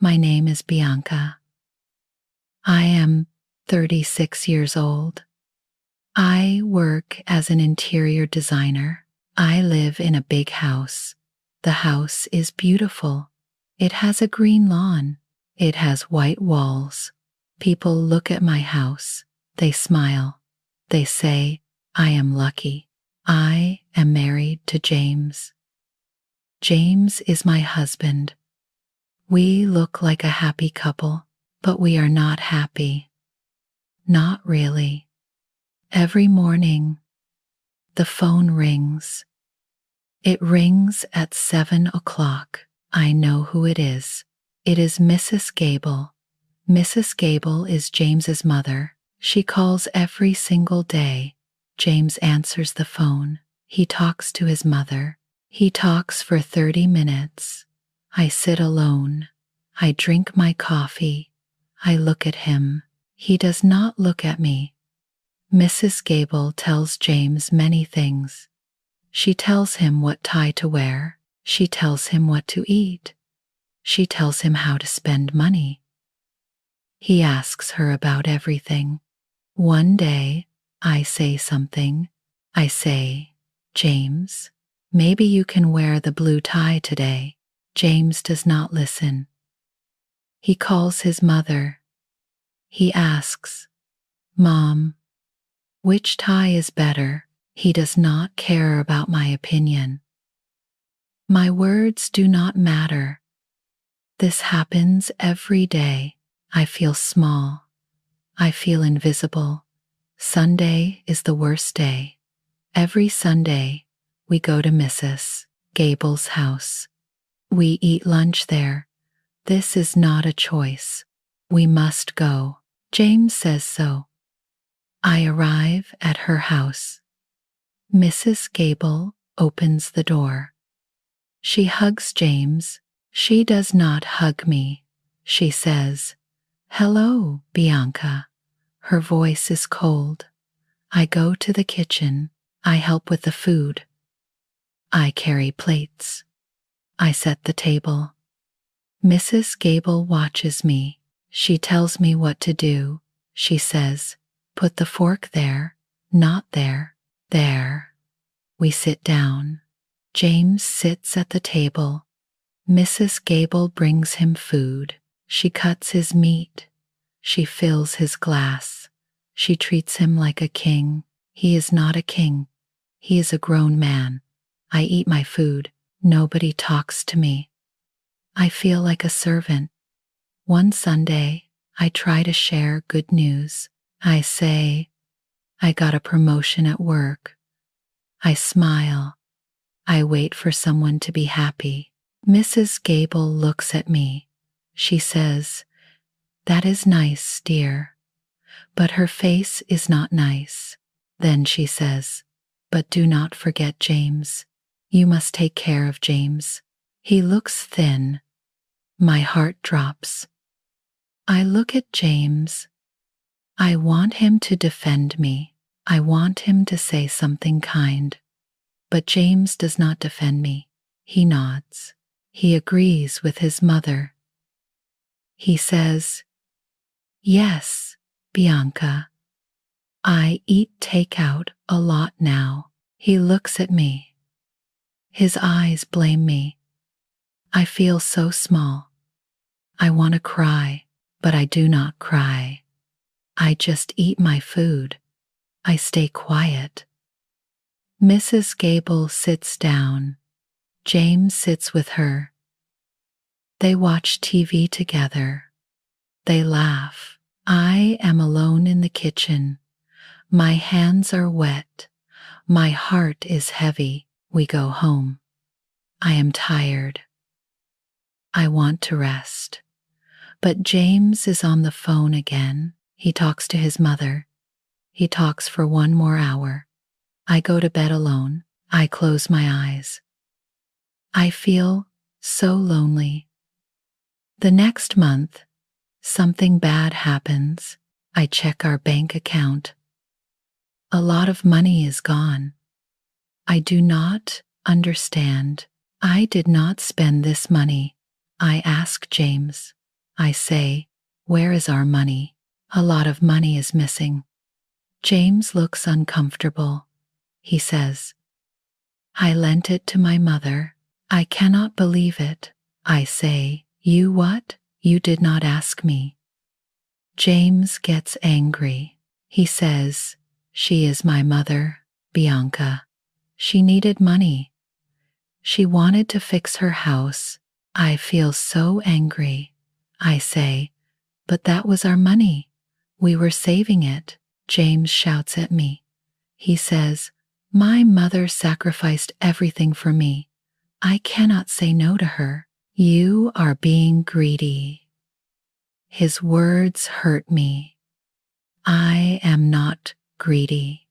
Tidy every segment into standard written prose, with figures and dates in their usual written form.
My name is Bianca. I am 36 years old. I work as an interior designer. I live in a big house. The house is beautiful. It has a green lawn. It has white walls. People look at my house. They smile. They say, I am lucky. I am married to James. James is my husband. We look like a happy couple, but we are not happy. Not really. Every morning, the phone rings. It rings at 7 o'clock. I know who it is. It is Mrs. Gable. Mrs. Gable is James's mother. She calls every single day. James answers the phone. He talks to his mother. He talks for 30 minutes. I sit alone. I drink my coffee. I look at him. He does not look at me. Mrs. Gable tells James many things. She tells him what tie to wear. She tells him what to eat. She tells him how to spend money. He asks her about everything. One day, I say something. I say, James, maybe you can wear the blue tie today. James does not listen. He calls his mother. He asks, Mom, which tie is better? He does not care about my opinion. My words do not matter. This happens every day. I feel small. I feel invisible. Sunday is the worst day. Every Sunday, we go to Mrs. Gable's house. We eat lunch there. This is not a choice. We must go. James says so. I arrive at her house. Mrs. Gable opens the door. She hugs James. She does not hug me. She says, Hello, Bianca. Her voice is cold. I go to the kitchen. I help with the food. I carry plates. I set the table. Mrs. Gable watches me. She tells me what to do. She says, Put the fork there, not there, there. We sit down. James sits at the table. Mrs. Gable brings him food. She cuts his meat. She fills his glass. She treats him like a king. He is not a king. He is a grown man. I eat my food. Nobody talks to me. I feel like a servant. One Sunday, I try to share good news. I say, I got a promotion at work. I smile. I wait for someone to be happy. Mrs. Gable looks at me. She says, That is nice, dear. But her face is not nice. Then she says, But do not forget James. You must take care of James. He looks thin. My heart drops. I look at James. I want him to defend me. I want him to say something kind. But James does not defend me. He nods. He agrees with his mother. He says, Yes, Bianca. I eat takeout a lot now. He looks at me. His eyes blame me. I feel so small. I want to cry, but I do not cry. I just eat my food. I stay quiet. Mrs. Gable sits down. James sits with her. They watch TV together. They laugh. I am alone in the kitchen. My hands are wet. My heart is heavy. We go home. I am tired. I want to rest. But James is on the phone again. He talks to his mother. He talks for 1 more hour. I go to bed alone. I close my eyes. I feel so lonely. The next month, something bad happens. I check our bank account. A lot of money is gone. I do not understand. I did not spend this money. I ask James. I say, where is our money? A lot of money is missing. James looks uncomfortable. He says, I lent it to my mother. I cannot believe it. I say, you what? You did not ask me. James gets angry. He says, she is my mother, Bianca. She needed money. She wanted to fix her house. I feel so angry. I say, but that was our money. We were saving it. James shouts at me. He says, my mother sacrificed everything for me. I cannot say no to her. You are being greedy. His words hurt me. I am not greedy.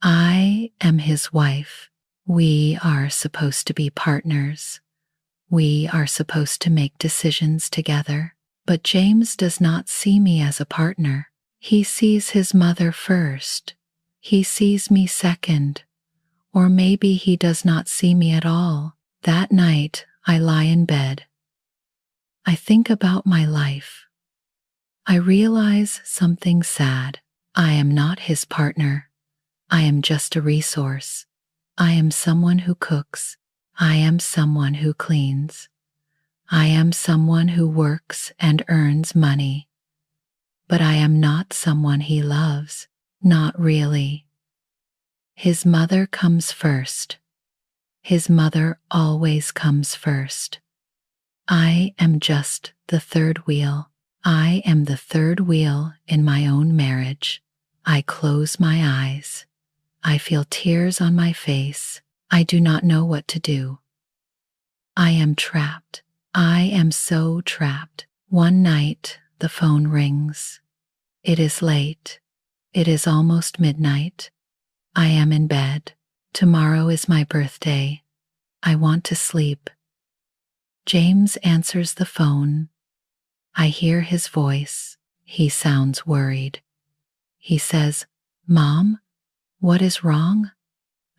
I am his wife. We are supposed to be partners. We are supposed to make decisions together. But James does not see me as a partner. He sees his mother first. He sees me second. Or maybe he does not see me at all. That night, I lie in bed. I think about my life. I realize something sad. I am not his partner. I am just a resource. I am someone who cooks. I am someone who cleans. I am someone who works and earns money. But I am not someone he loves. Not really. His mother comes first. His mother always comes first. I am just the third wheel. I am the third wheel in my own marriage. I close my eyes. I feel tears on my face. I do not know what to do. I am trapped. I am so trapped. One night, the phone rings. It is late. It is almost midnight. I am in bed. Tomorrow is my birthday. I want to sleep. James answers the phone. I hear his voice. He sounds worried. He says, Mom, what is wrong?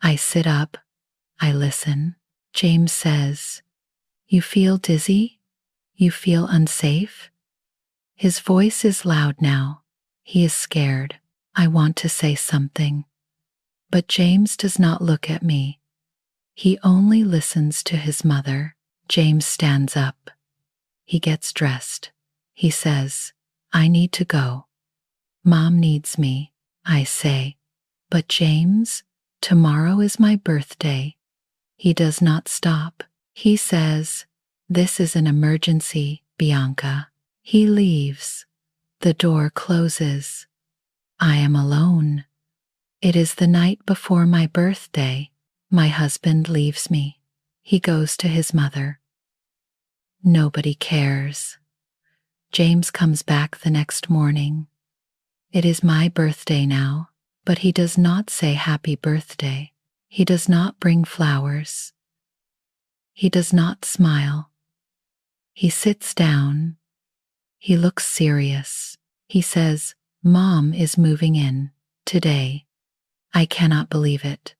I sit up. I listen. James says, you feel dizzy? You feel unsafe? His voice is loud now. He is scared. I want to say something. But James does not look at me. He only listens to his mother. James stands up. He gets dressed. He says, I need to go. Mom needs me. I say, but James, tomorrow is my birthday. He does not stop. He says, this is an emergency, Bianca. He leaves. The door closes. I am alone. It is the night before my birthday. My husband leaves me. He goes to his mother. Nobody cares. James comes back the next morning. It is my birthday now, but he does not say happy birthday. He does not bring flowers. He does not smile. He sits down. He looks serious. He says, Mom is moving in today. I cannot believe it.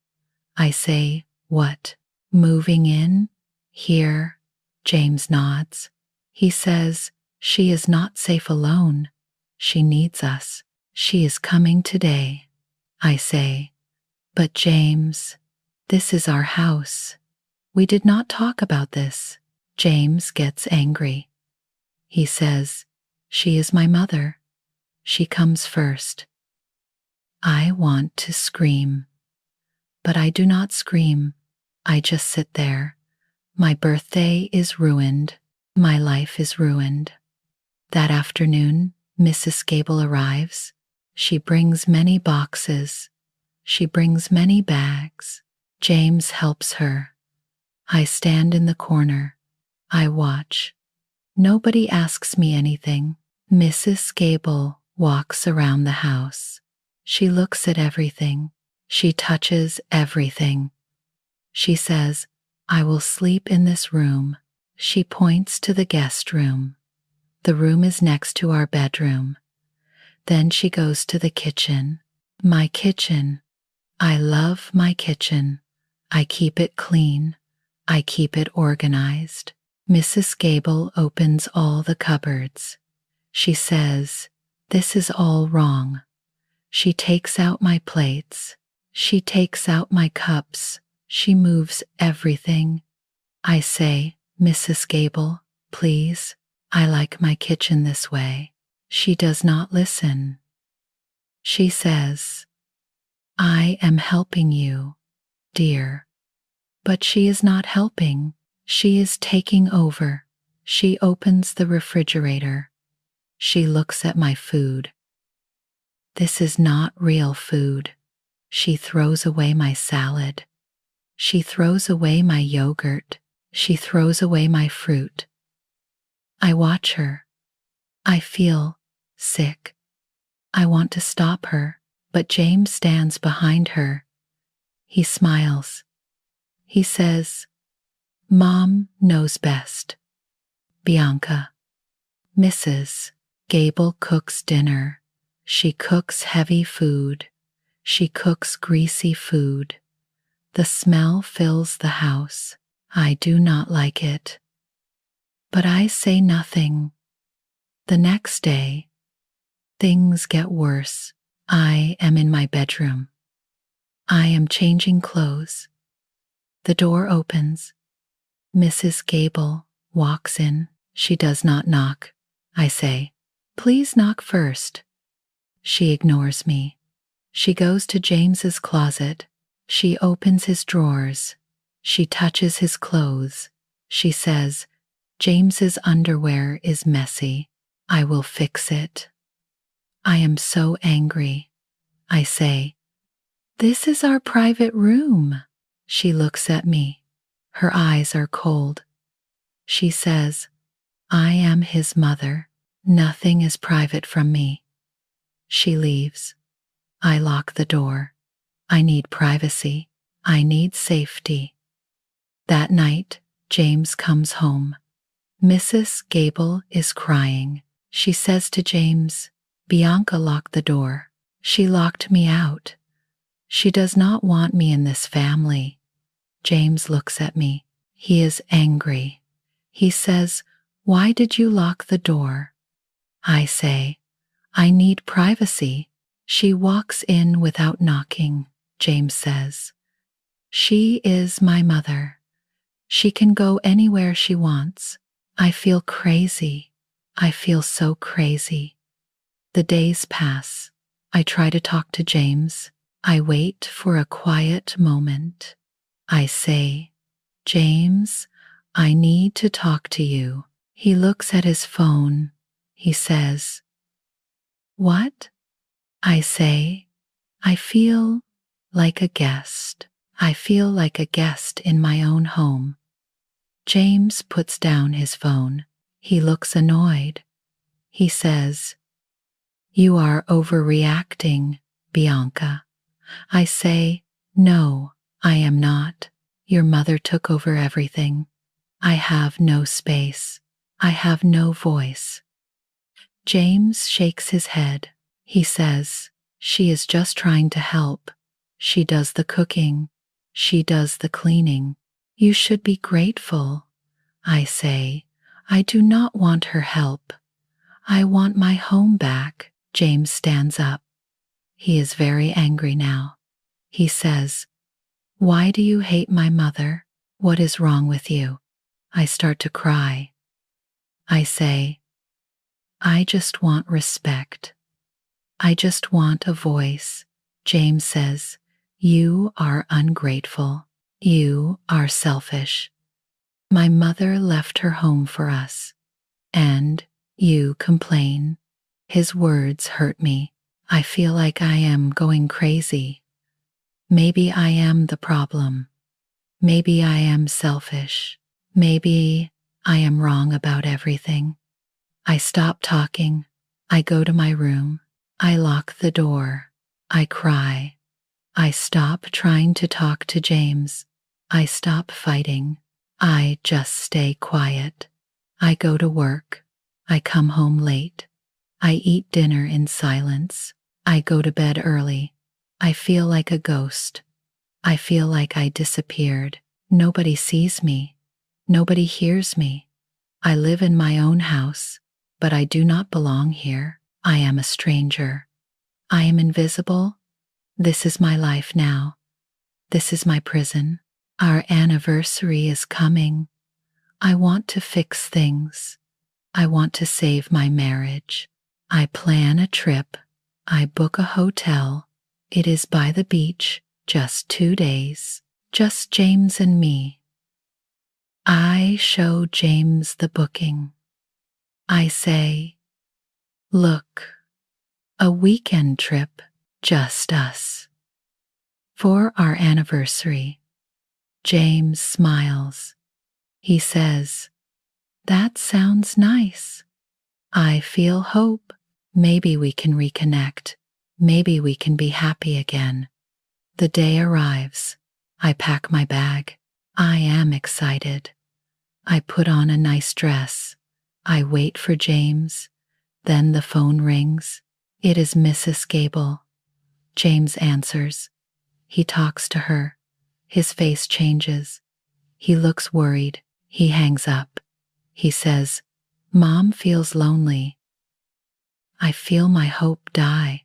I say, what? Moving in? Here? James nods. He says, she is not safe alone. She needs us. She is coming today. I say, but James, this is our house. We did not talk about this. James gets angry. He says, she is my mother. She comes first. I want to scream. But I do not scream. I just sit there. My birthday is ruined. My life is ruined. That afternoon, Mrs. Gable arrives. She brings many boxes. She brings many bags. James helps her. I stand in the corner. I watch. Nobody asks me anything. Mrs. Gable walks around the house. She looks at everything. She touches everything. She says, I will sleep in this room. She points to the guest room. The room is next to our bedroom. Then she goes to the kitchen. My kitchen. I love my kitchen. I keep it clean. I keep it organized. Mrs. Gable opens all the cupboards. She says, "This is all wrong." She takes out my plates. She takes out my cups. She moves everything. I say, "Mrs. Gable, please, I like my kitchen this way." She does not listen. She says, "I am helping you, dear." But she is not helping. She is taking over. She opens the refrigerator. She looks at my food. This is not real food. She throws away my salad. She throws away my yogurt. She throws away my fruit. I watch her. I feel sick. I want to stop her, but James stands behind her. He smiles. He says, "Mom knows best." Bianca. Mrs. Gable cooks dinner. She cooks heavy food. She cooks greasy food. The smell fills the house. I do not like it. But I say nothing. The next day, things get worse. I am in my bedroom. I am changing clothes. The door opens. Mrs. Gable walks in. She does not knock. I say, "Please knock first." She ignores me. She goes to James's closet. She opens his drawers. She touches his clothes. She says, "James's underwear is messy. I will fix it." I am so angry. I say, "This is our private room." She looks at me. Her eyes are cold. She says, "I am his mother. Nothing is private from me." She leaves. I lock the door. I need privacy. I need safety. That night, James comes home. Mrs. Gable is crying. She says to James, "Bianca locked the door. She locked me out. She does not want me in this family." James looks at me. He is angry. He says, "Why did you lock the door?" I say, "I need privacy." She walks in without knocking, James says. "She is my mother. She can go anywhere she wants." I feel crazy. I feel so crazy. The days pass. I try to talk to James. I wait for a quiet moment. I say, "James, I need to talk to you." He looks at his phone. He says, "What?" I say, "I feel like a guest. I feel like a guest in my own home." James puts down his phone. He looks annoyed. He says, "You are overreacting, Bianca." I say, "No, I am not. Your mother took over everything. I have no space. I have no voice." James shakes his head. He says, "She is just trying to help. She does the cooking. She does the cleaning. You should be grateful." I say, "I do not want her help. I want my home back." James stands up. He is very angry now. He says, "Why do you hate my mother? What is wrong with you?" I start to cry. I say, "I just want respect. I just want a voice." James says, "You are ungrateful. You are selfish. My mother left her home for us, and you complain." His words hurt me. I feel like I am going crazy. Maybe I am the problem. Maybe I am selfish. Maybe I am wrong about everything. I stop talking. I go to my room. I lock the door. I cry. I stop trying to talk to James. I stop fighting. I just stay quiet. I go to work. I come home late. I eat dinner in silence. I go to bed early. I feel like a ghost. I feel like I disappeared. Nobody sees me. Nobody hears me. I live in my own house, but I do not belong here. I am a stranger. I am invisible. This is my life now. This is my prison. Our anniversary is coming. I want to fix things. I want to save my marriage. I plan a trip. I book a hotel. It is by the beach, just 2 days. Just James and me. I show James the booking. I say, look, a weekend trip, just us. For our anniversary. James smiles. He says, that sounds nice. I feel hope. Maybe we can reconnect. Maybe we can be happy again. The day arrives. I pack my bag. I am excited. I put on a nice dress. I wait for James. Then the phone rings. It is Mrs. Gable. James answers. He talks to her. His face changes. He looks worried. He hangs up. He says, Mom feels lonely. I feel my hope die.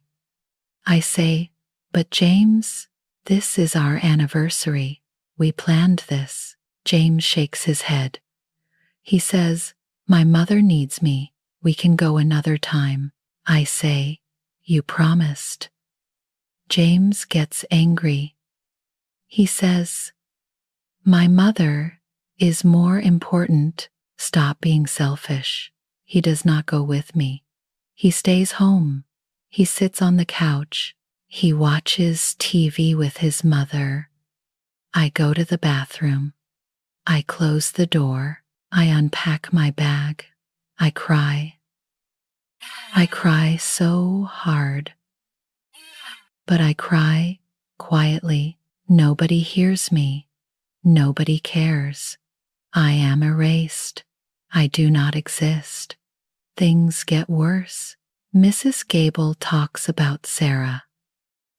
I say, but James, this is our anniversary. We planned this. James shakes his head. He says, my mother needs me. We can go another time. I say, you promised. James gets angry. He says, my mother is more important. Stop being selfish. He does not go with me. He stays home. He sits on the couch. He watches TV with his mother. I go to the bathroom. I close the door. I unpack my bag. I cry. I cry so hard. But I cry quietly. Nobody hears me. Nobody cares. I am erased. I do not exist. Things get worse. Mrs. Gable talks about Sarah.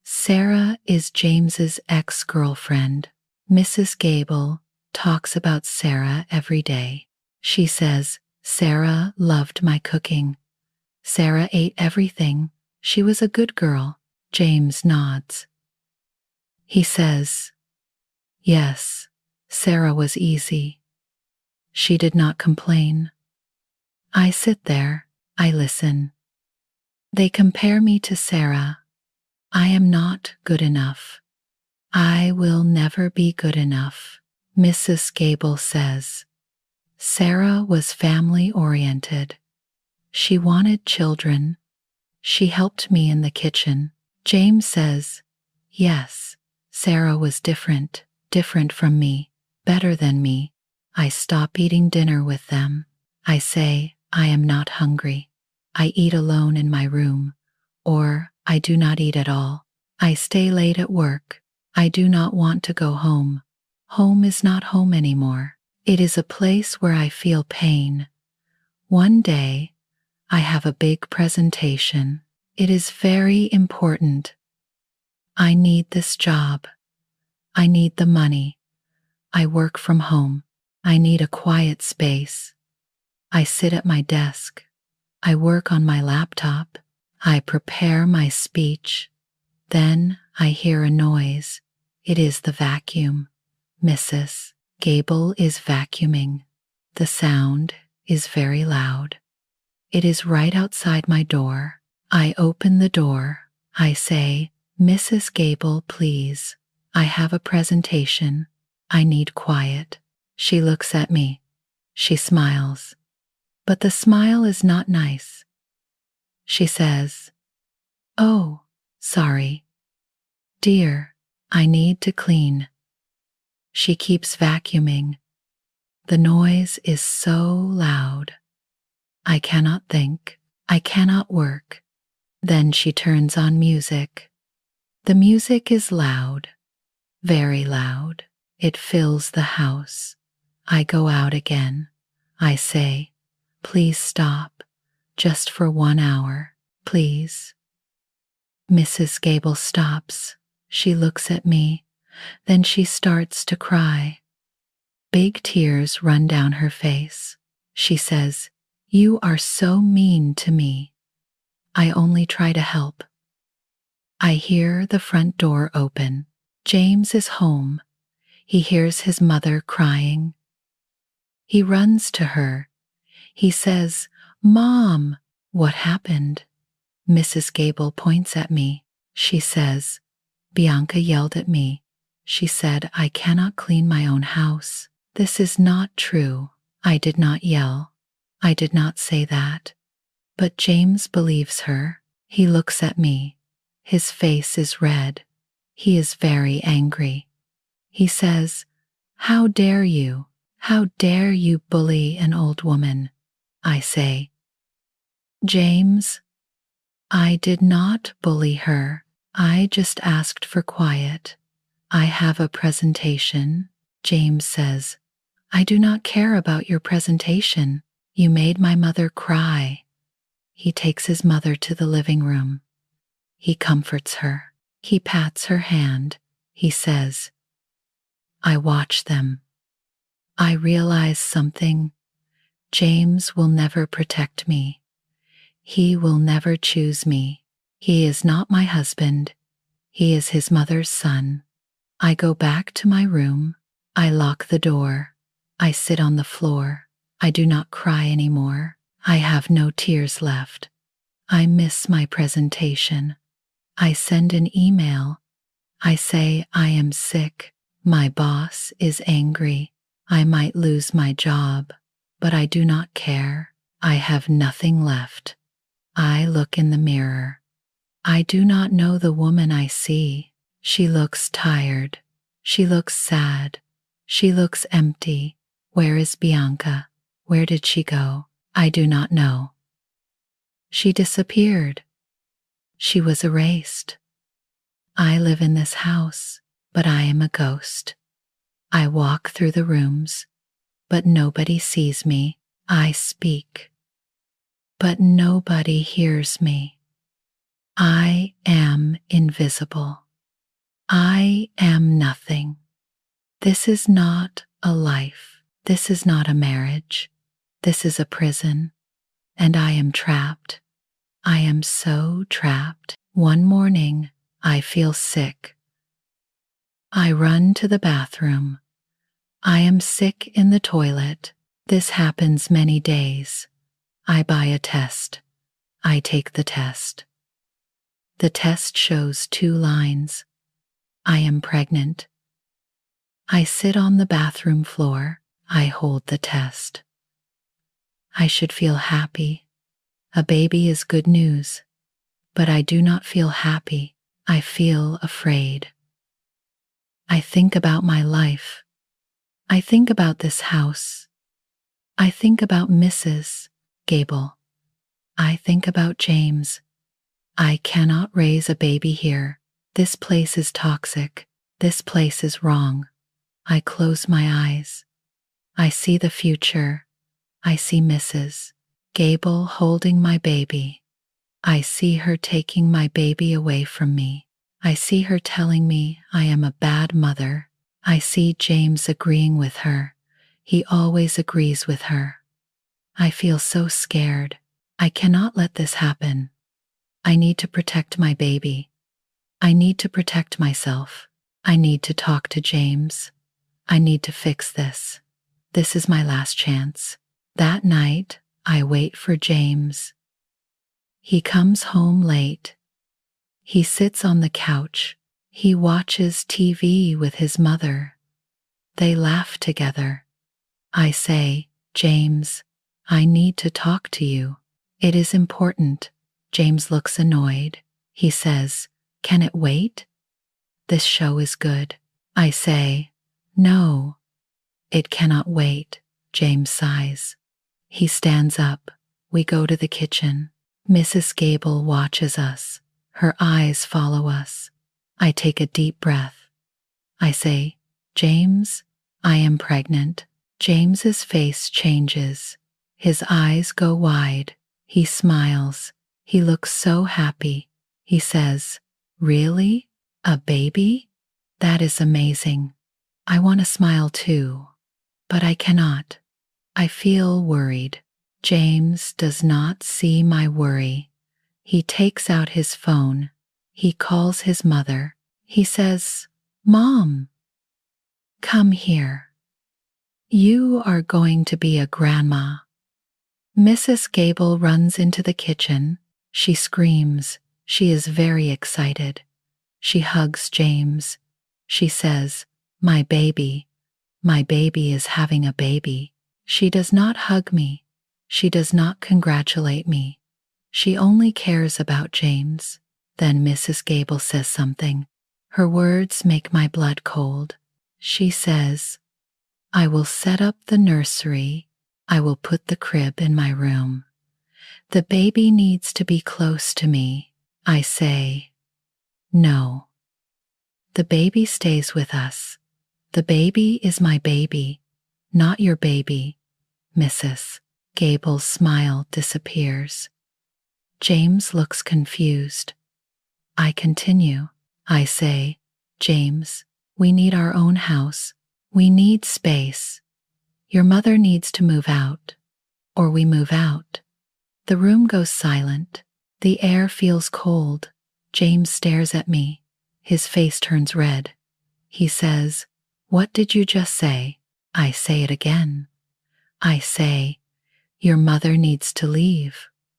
Sarah is James's ex-girlfriend. Mrs. Gable talks about Sarah every day. She says, Sarah loved my cooking. Sarah ate everything. She was a good girl. James nods. He says, yes, Sarah was easy. She did not complain. I sit there. I listen. They compare me to Sarah. I am not good enough. I will never be good enough. Mrs. Gable says, Sarah was family-oriented. She wanted children. She helped me in the kitchen. James says, yes, Sarah was different from me, better than me. I stop eating dinner with them. I say, I am not hungry. I eat alone in my room, or I do not eat at all. I stay late at work. I do not want to go home. Home is not home anymore. It is a place where I feel pain. One day, I have a big presentation. It is very important. I need this job. I need the money. I work from home. I need a quiet space. I sit at my desk. I work on my laptop. I prepare my speech. Then I hear a noise. It is the vacuum. Mrs. Gable is vacuuming. The sound is very loud. It is right outside my door. I open the door. I say, Mrs. Gable, please. I have a presentation. I need quiet. She looks at me. She smiles. But the smile is not nice. She says, oh, sorry. Dear, I need to clean. She keeps vacuuming. The noise is so loud. I cannot think. I cannot work. Then she turns on music. The music is loud, very loud. It fills the house. I go out again. I say, please stop, just for 1 hour, please. Mrs. Gable stops. She looks at me. Then she starts to cry. Big tears run down her face. She says, "You are so mean to me. I only try to help." I hear the front door open. James is home. He hears his mother crying. He runs to her. He says, "Mom, what happened?" Mrs. Gable points at me. She says, "Bianca yelled at me. She said I cannot clean my own house." This is not true. I did not yell. I did not say that. But James believes her. He looks at me. His face is red. He is very angry. He says, "How dare you? How dare you bully an old woman?" I say, "James, I did not bully her. I just asked for quiet. I have a presentation." James says, "I do not care about your presentation. You made my mother cry." He takes his mother to the living room. He comforts her. He pats her hand. He says, "I watch them. I realize something. James will never protect me. He will never choose me. He is not my husband. He is his mother's son." I go back to my room. I lock the door. I sit on the floor. I do not cry anymore. I have no tears left. I miss my presentation. I send an email. I say I am sick. My boss is angry. I might lose my job, but I do not care. I have nothing left. I look in the mirror. I do not know the woman I see. She looks tired. She looks sad. She looks empty. Where is Bianca? Where did she go? I do not know. She disappeared. She was erased. I live in this house, but I am a ghost. I walk through the rooms, but nobody sees me. I speak, but nobody hears me. I am invisible. I am nothing. This is not a life. This is not a marriage. This is a prison, and I am trapped. I am so trapped. One morning, I feel sick. I run to the bathroom. I am sick in the toilet. This happens many days. I buy a test. I take the test. The test shows 2 lines. I am pregnant. I sit on the bathroom floor. I hold the test. I should feel happy. A baby is good news. But I do not feel happy. I feel afraid. I think about my life. I think about this house. I think about Mrs. Gable. I think about James. I cannot raise a baby here. This place is toxic. This place is wrong. I close my eyes. I see the future. I see Mrs. Gable holding my baby. I see her taking my baby away from me. I see her telling me I am a bad mother. I see James agreeing with her. He always agrees with her. I feel so scared. I cannot let this happen. I need to protect my baby. I need to protect myself. I need to talk to James. I need to fix this. This is my last chance. That night, I wait for James. He comes home late. He sits on the couch. He watches TV with his mother. They laugh together. I say, "James, I need to talk to you. It is important." James looks annoyed. He says, "Can it wait? This show is good." I say, "No, it cannot wait." James sighs. He stands up. We go to the kitchen. Mrs. Gable watches us. Her eyes follow us. I take a deep breath. I say, "James, I am pregnant." James's face changes. His eyes go wide. He smiles. He looks so happy. He says, "Really? A baby? That is amazing. I want to smile too, but I cannot. I feel worried. James does not see my worry. He takes out his phone. He calls his mother. He says, "Mom, come here. You are going to be a grandma." Mrs. Gable runs into the kitchen. She screams. She is very excited. She hugs James. She says, my baby is having a baby." She does not hug me. She does not congratulate me. She only cares about James. Then Mrs. Gable says something. Her words make my blood cold. She says, "I will set up the nursery. I will put the crib in my room. The baby needs to be close to me." I say, "No. The baby stays with us. The baby is my baby, not your baby." Mrs. Gable's smile disappears. James looks confused. I continue. I say, "James, we need our own house. We need space. Your mother needs to move out, or we move out." The room goes silent. The air feels cold. James stares at me. His face turns red. He says, "What did you just say?" I say it again. I say, "Your mother needs to leave,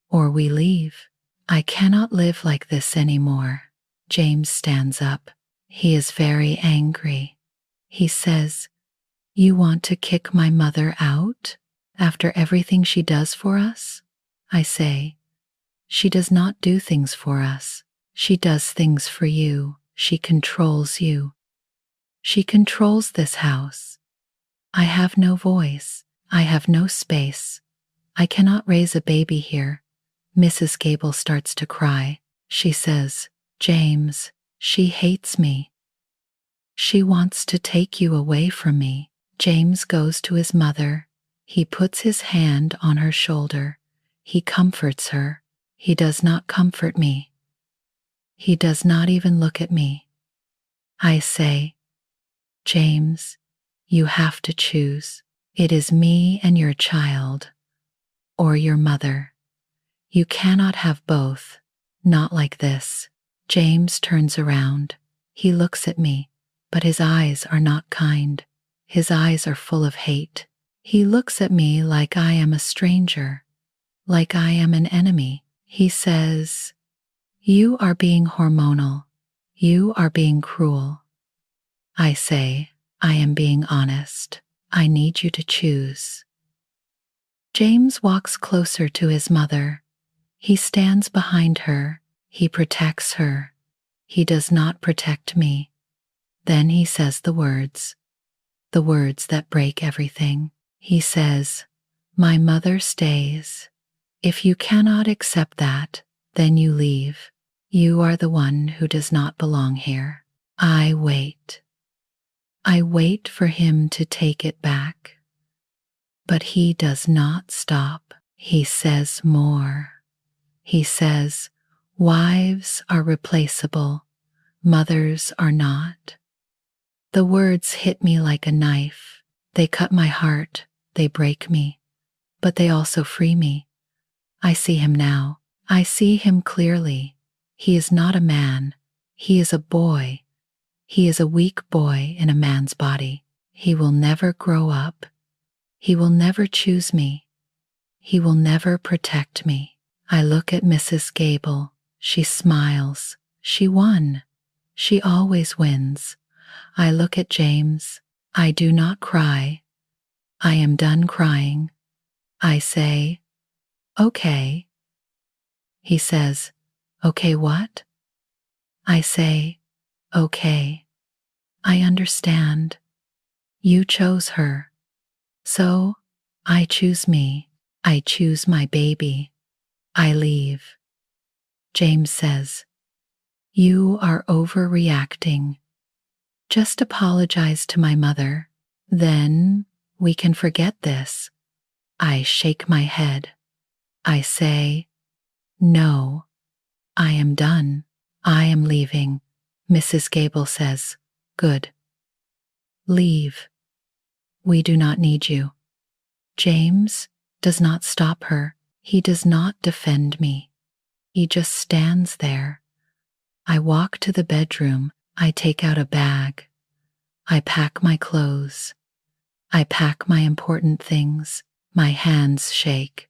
or we leave. I cannot live like this anymore." James stands up. He is very angry. He says, "You want to kick my mother out after everything she does for us?" I say, "She does not do things for us. She does things for you. She controls you. She controls this house. I have no voice. I have no space. I cannot raise a baby here." Mrs. Gable starts to cry. She says, "James, she hates me. She wants to take you away from me." James goes to his mother. He puts his hand on her shoulder. He comforts her. He does not comfort me. He does not even look at me. I say, "James, you have to choose. It is me and your child, or your mother. You cannot have both. Not like this." James turns around. He looks at me, but his eyes are not kind. His eyes are full of hate. He looks at me like I am a stranger, like I am an enemy. He says, "You are being hormonal. You are being cruel." I say, "I am being honest. I need you to choose." James walks closer to his mother. He stands behind her. He protects her. He does not protect me. Then he says the words that break everything. He says, "My mother stays. If you cannot accept that, then you leave. You are the one who does not belong here." I wait. I wait for him to take it back. But he does not stop. He says more. He says, "Wives are replaceable. Mothers are not." The words hit me like a knife. They cut my heart. They break me. But they also free me. I see him now. I see him clearly. He is not a man. He is a boy. He is a weak boy in a man's body. He will never grow up. He will never choose me. He will never protect me. I look at Mrs. Gable. She smiles. She won. She always wins. I look at James. I do not cry. I am done crying. I say, "Okay." He says, "Okay, what?" I say, "Okay. I understand. You chose her. So I choose me. I choose my baby. I leave." James says, "You are overreacting. Just apologize to my mother. Then we can forget this." I shake my head. I say, "No, I am done. I am leaving." Mrs. Gable says, "Good. Leave. We do not need you." James does not stop her. He does not defend me. He just stands there. I walk to the bedroom. I take out a bag. I pack my clothes. I pack my important things. My hands shake.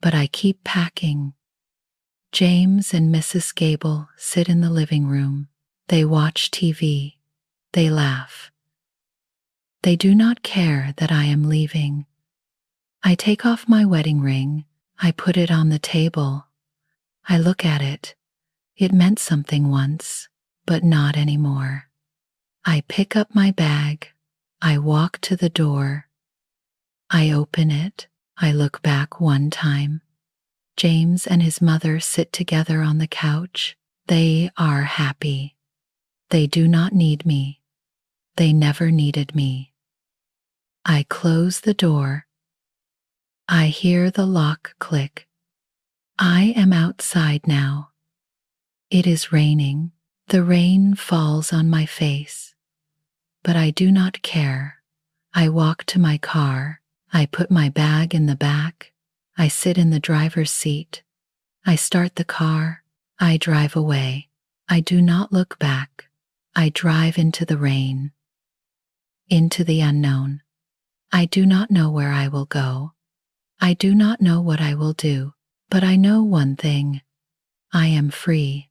But I keep packing. James and Mrs. Gable sit in the living room. They watch TV. They laugh. They do not care that I am leaving. I take off my wedding ring. I put it on the table. I look at it. It meant something once, but not anymore. I pick up my bag. I walk to the door. I open it. I look back one time. James and his mother sit together on the couch. They are happy. They do not need me. They never needed me. I close the door. I hear the lock click. I am outside now. It is raining. The rain falls on my face. But I do not care. I walk to my car. I put my bag in the back. I sit in the driver's seat. I start the car. I drive away. I do not look back. I drive into the rain, into the unknown. I do not know where I will go. I do not know what I will do, but I know one thing. I am free.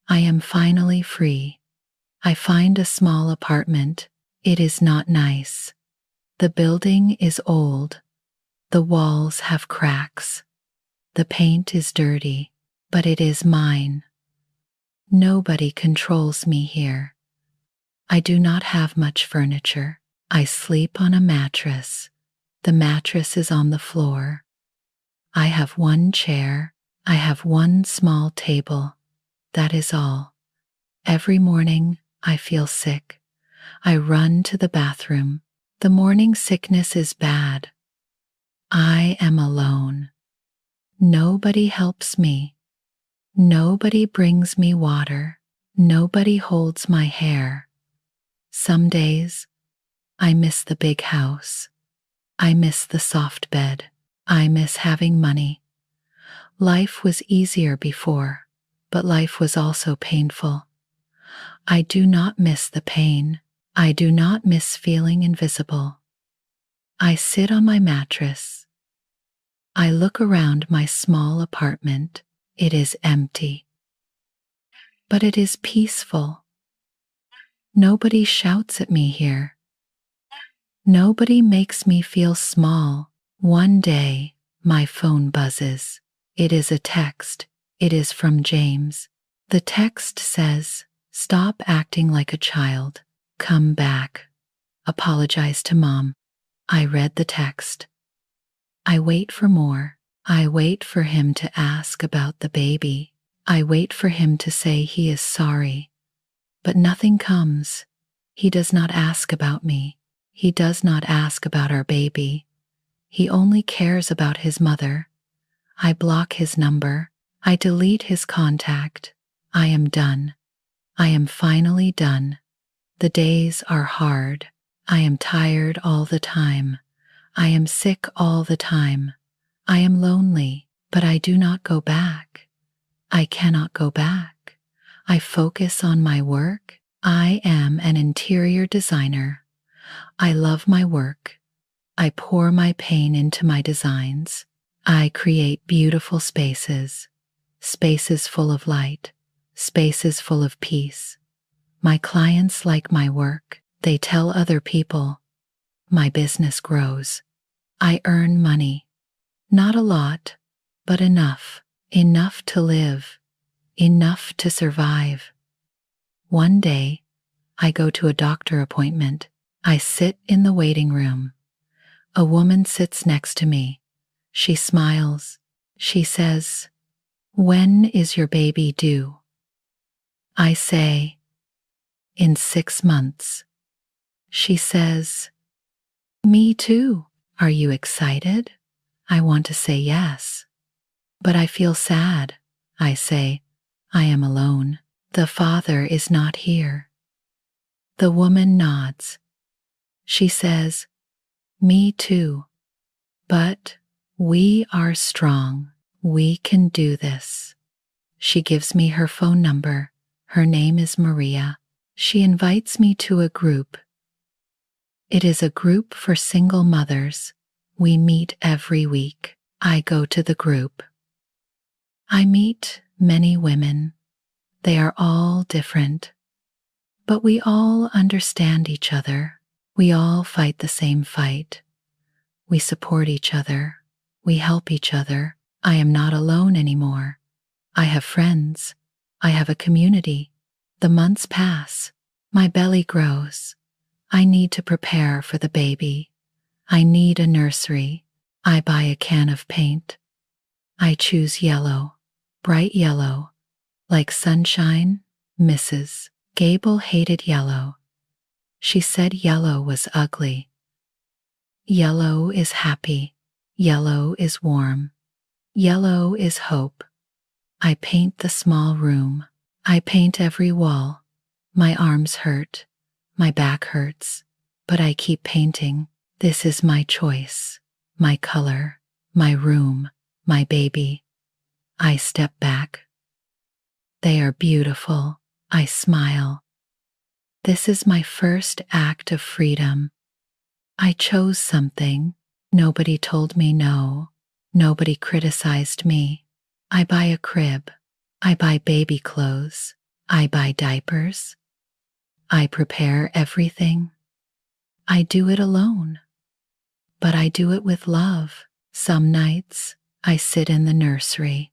I am finally free. I find a small apartment. It is not nice. The building is old. The walls have cracks. The paint is dirty, but it is mine. Nobody controls me here. I do not have much furniture. I sleep on a mattress. The mattress is on the floor. I have one chair. I have one small table. That is all. Every morning I feel sick. I run to the bathroom. The morning sickness is bad. I am alone. Nobody helps me. Nobody brings me water. Nobody holds my hair. Some days, I miss the big house. I miss the soft bed. I miss having money. Life was easier before, but life was also painful. I do not miss the pain. I do not miss feeling invisible. I sit on my mattress. I look around my small apartment. It is empty. But it is peaceful. Nobody shouts at me here. Nobody makes me feel small. One day, my phone buzzes. It is a text. It is from James. The text says, "Stop acting like a child. Come back. Apologize to Mom." I read the text. I wait for more. I wait for him to ask about the baby. I wait for him to say he is sorry. But nothing comes. He does not ask about me. He does not ask about our baby. He only cares about his mother. I block his number. I delete his contact. I am done. I am finally done. The days are hard. I am tired all the time. I am sick all the time. I am lonely, but I do not go back. I cannot go back. I focus on my work. I am an interior designer. I love my work. I pour my pain into my designs. I create beautiful spaces, spaces full of light, spaces full of peace. My clients like my work. They tell other people. My business grows. I earn money. Not a lot, but enough. Enough to live. Enough to survive. One day, I go to a doctor appointment. I sit in the waiting room. A woman sits next to me. She smiles. She says, "When is your baby due?" I say, "In 6 months." She says, "Me too. Are you excited?" I want to say yes. But I feel sad. I say, "I am alone. The father is not here." The woman nods. She says, "Me too." But we are strong. We can do this. She gives me her phone number. Her name is Maria. She invites me to a group. It is a group for single mothers. We meet every week. I go to the group. I meet many women. They are all different, but we all understand each other. We all fight the same fight. We support each other. We help each other. I am not alone anymore. I have friends. I have a community. The months pass. My belly grows. I need to prepare for the baby. I need a nursery. I buy a can of paint. I choose yellow, bright yellow, like sunshine. Mrs. Gable hated yellow. She said yellow was ugly. Yellow is happy. Yellow is warm. Yellow is hope. I paint the small room. I paint every wall. My arms hurt. My back hurts. But I keep painting. This is my choice. My color. My room. My baby. I step back. They are beautiful. I smile. This is my first act of freedom. I chose something. Nobody told me no. Nobody criticized me. I buy a crib. I buy baby clothes. I buy diapers. I prepare everything. I do it alone. But I do it with love. Some nights, I sit in the nursery.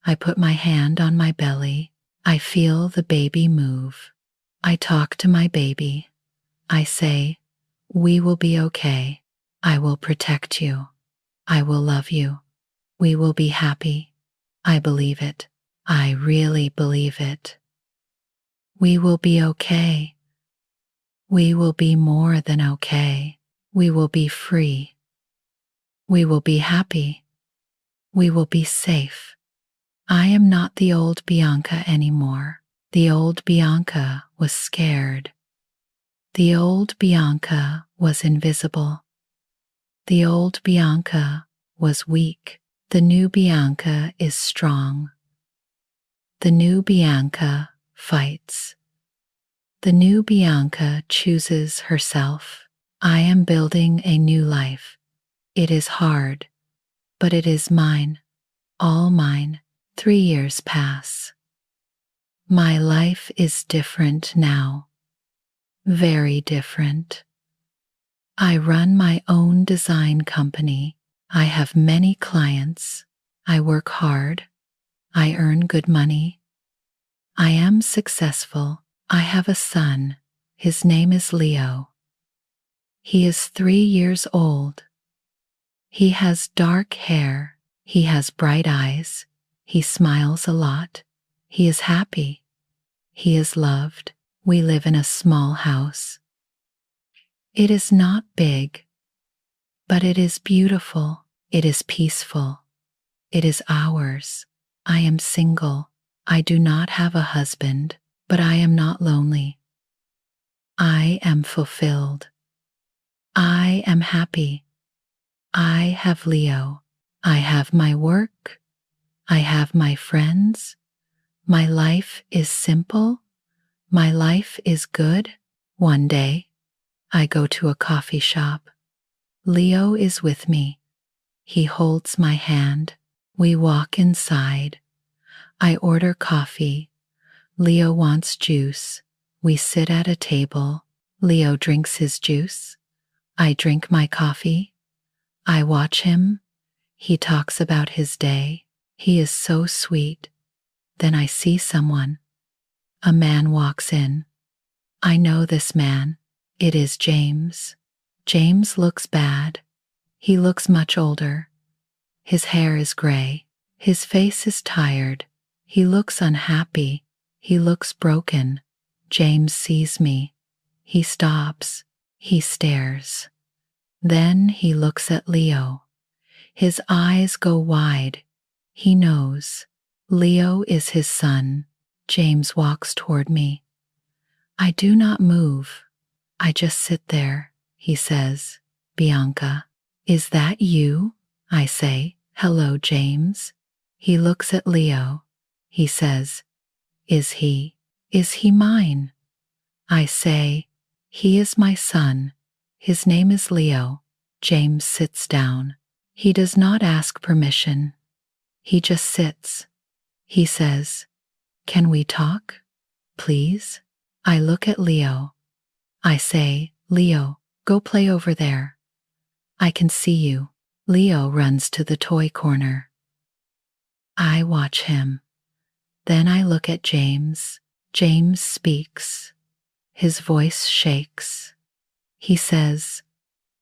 I put my hand on my belly. I feel the baby move. I talk to my baby. I say, "We will be okay. I will protect you. I will love you. We will be happy." I believe it. I really believe it. We will be okay. We will be more than okay. We will be free. We will be happy. We will be safe. I am not the old Bianca anymore. The old Bianca was scared. The old Bianca was invisible. The old Bianca was weak. The new Bianca is strong. The new Bianca fights. The new Bianca chooses herself. I am building a new life. It is hard, but it is mine, all mine. 3 years pass. My life is different now. Very different. I run my own design company. I have many clients. I work hard. I earn good money. I am successful. I have a son. His name is Leo. He is 3 years old. He has dark hair. He has bright eyes. He smiles a lot. He is happy. He is loved. We live in a small house. It is not big, but it is beautiful. It is peaceful. It is ours. I am single. I do not have a husband, but I am not lonely. I am fulfilled. I am happy. I have Leo. I have my work. I have my friends. My life is simple. My life is good. One day, I go to a coffee shop. Leo is with me. He holds my hand. We walk inside. I order coffee. Leo wants juice. We sit at a table. Leo drinks his juice. I drink my coffee. I watch him. He talks about his day. He is so sweet. Then I see someone. A man walks in. I know this man. It is James. James looks bad. He looks much older. His hair is gray. His face is tired. He looks unhappy. He looks broken. James sees me. He stops. He stares. Then he looks at Leo. His eyes go wide. He knows. Leo is his son. James walks toward me. I do not move. I just sit there. He says, "Bianca, Is that you? I say, hello, James. He looks at Leo. He says, Is he? Is he mine? I say, he is my son. His name is Leo. James sits down. He does not ask permission. He just sits. He says, Can we talk? Please? I look at Leo. I say, Leo, go play over there. I can see you. Leo runs to the toy corner. I watch him. Then I look at James. James speaks. His voice shakes. He says,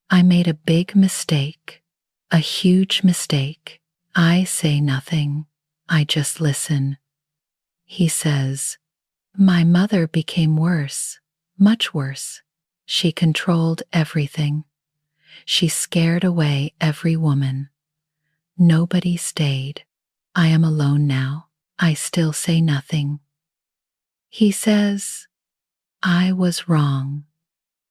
I made a big mistake, a huge mistake. I say nothing. I just listen. He says, My mother became worse, much worse. She controlled everything. She scared away every woman. Nobody stayed. I am alone now. I still say nothing. He says, I was wrong.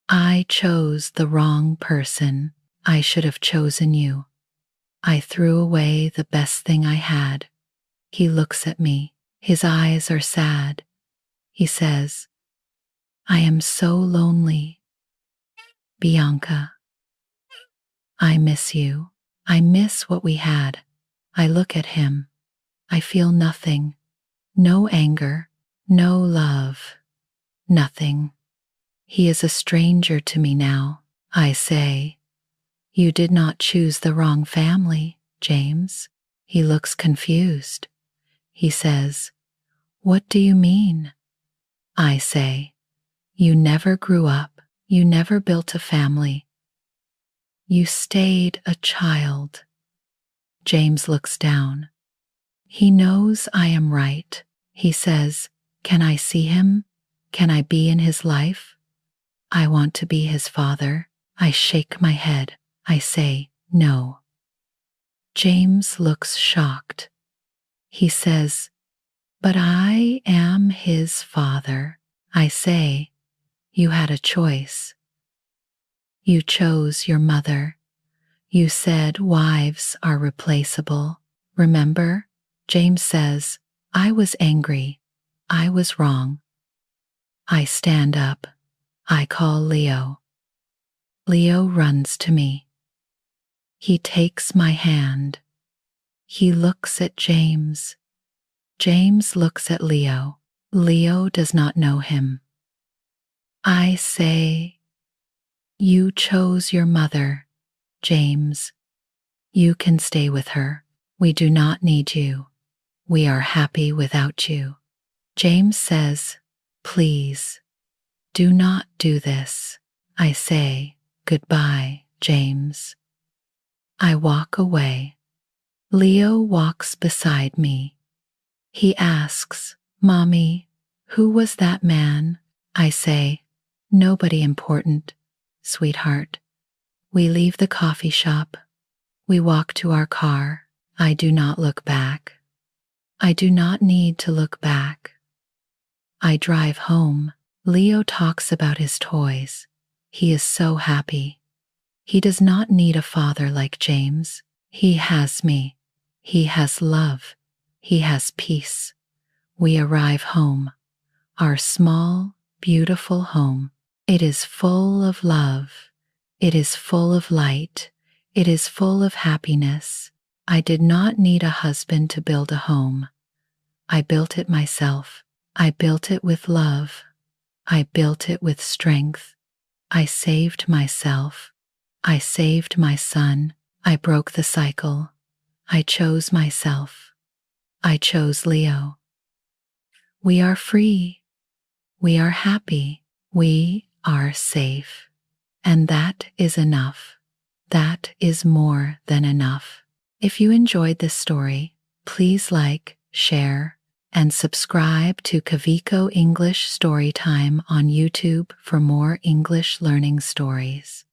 I chose the wrong person. I should have chosen you. I threw away the best thing I had. He looks at me. His eyes are sad. He says, I am so lonely. Bianca, I miss you. I miss what we had. I look at him. I feel nothing. No anger. No love. Nothing. He is a stranger to me now. I say, You did not choose the wrong family, James. He looks confused. He says, What do you mean? I say, You never grew up. You never built a family. You stayed a child. James looks down. He knows I am right. He says, Can I see him? Can I be in his life? I want to be his father. I shake my head. I say, No. James looks shocked. He says, But I am his father. I say, You had a choice. You chose your mother. You said wives are replaceable. Remember? James says, I was angry. I was wrong. I stand up. I call Leo. Leo runs to me. He takes my hand. He looks at James. James looks at Leo. Leo does not know him. I say, You chose your mother, James. You can stay with her. We do not need you. We are happy without you. James says, Please, do not do this. I say, Goodbye, James. I walk away. Leo walks beside me. He asks, Mommy, who was that man? I say, Nobody important, sweetheart. We leave the coffee shop. We walk to our car. I do not look back. I do not need to look back. I drive home. Leo talks about his toys. He is so happy. He does not need a father like James. He has me. He has love. He has peace. We arrive home. Our small, beautiful home. It is full of love. It is full of light. It is full of happiness. I did not need a husband to build a home. I built it myself. I built it with love. I built it with strength. I saved myself. I saved my son. I broke the cycle. I chose myself. I chose Leo. We are free. We are happy. We are safe. And that is enough. That is more than enough. If you enjoyed this story, please like, share, and subscribe to Kaviko English Storytime on YouTube for more English learning stories.